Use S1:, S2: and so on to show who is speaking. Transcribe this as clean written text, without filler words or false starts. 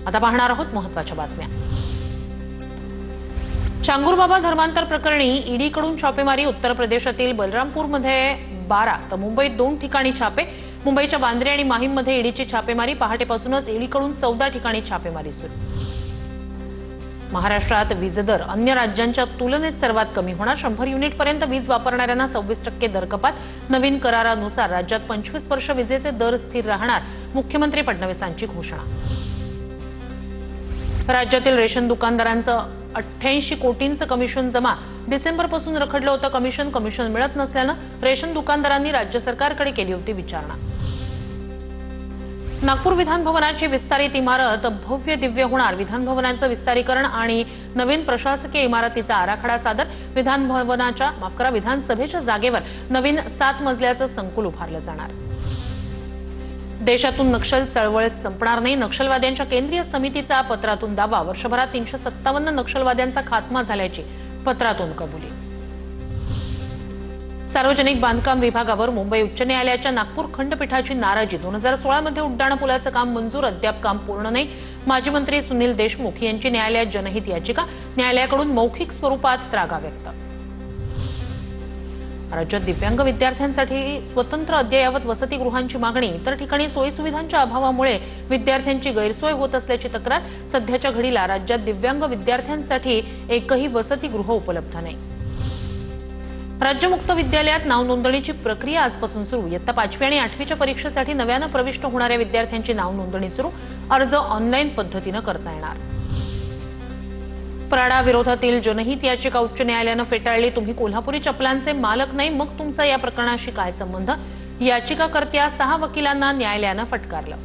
S1: आता पाहणार आहोत महत्त्वाच्या बातम्या। चांगुरबाबा धर्मांतर प्रकरणी ईडीकडून छापेमारी। उत्तर प्रदेशातील बलरामपूरमध्ये 12 तर मुंबईत 2 ठिकाणी छापे। मुंबईच्या बांद्रे आणि माहीममध्ये ईडीची छापेमारी। पहाटेपासूनच ईडीकडून 14 ठिकाणी छापेमारी सुरू। महाराष्ट्रात वीज दर अन्य राज्यांच्या तुलनेत सर्वात कमी होणार। 100 युनिटपर्यंत वीज वापरणाऱ्यांना 26% दर कपात। नवीन करारानुसार राज्यात 25 वर्ष विजेचे दर स्थिर राहणार। मुख्यमंत्री फडणवीसांची घोषणा। राज्यातील रेशन दुकानदारांचं 88 कोटींचं कमिशन जमा। डिसेंबरपासून रखडलं होतं कमिशन मिळत नसल्यानं रेशन दुकानदारांनी राज्य सरकारकडे केली होती विचारणा। नागपूर विधान भवनाची विस्तारित इमारत भव्य दिव्य होणार। विधान भवनाचं विस्तारीकरण आणि नवीन प्रशासकीय इमारतीचा आराखडा सादर। विधानसभेच्या जागेवर नवीन 7 मजल्याचं संकुल उभारलं जाणार। देशातून नक्षल चळवळ संपणार नाही। नक्षलवाद्यांच्या केंद्रीय समितीचा पत्रातून दावा। वर्षभरात 357 नक्षलवाद्यांचा खात्मा झाल्याची पत्रातून कबुली। सार्वजनिक बांधकाम विभागावर मुंबई उच्च न्यायालयाच्या नागपूर खंडपीठाची नाराजी। 2016 मध्ये उड्डाणपुलाचं काम मंजूर, अद्याप काम पूर्ण नाही। माजी मंत्री सुनील देशमुख यांची न्यायालयात जनहित याचिका। न्यायालयाकडून मौखिक स्वरूपात त्रागा व्यक्त। राज्यात दिव्यांग विद्यार्थ्यांसाठी स्वतंत्र अद्ययावत वसतिगृहांची मागणी। इतर ठिकाणी सोयीसुविधांच्या अभावामुळे विद्यार्थ्यांची गैरसोय होत असल्याची तक्रार। सध्याच्या घडीला राज्यात दिव्यांग विद्यार्थ्यांसाठी एकही वसतिगृह उपलब्ध नाही। राज्य मुक्त विद्यालयात नाव नोंदणीची प्रक्रिया आजपासून सुरू। इयत्ता 5वी आणि 8वीच्या परीक्षेसाठी नव्यानं प्रविष्ट होणाऱ्या विद्यार्थ्यांची नाव नोंदणी सुरू। अर्ज ऑनलाईन पद्धतीनं करता येणार। पराडा विरोधातील जनहित याचिका उच्च न्यायालयानं फेटाळली। तुम्ही कोल्हापुरी चपलांचे मालक नाही, मग तुमचा या प्रकरणाशी काय संबंध? याचिकाकर्त्या 6 वकिलांना न्यायालयानं फटकारलं।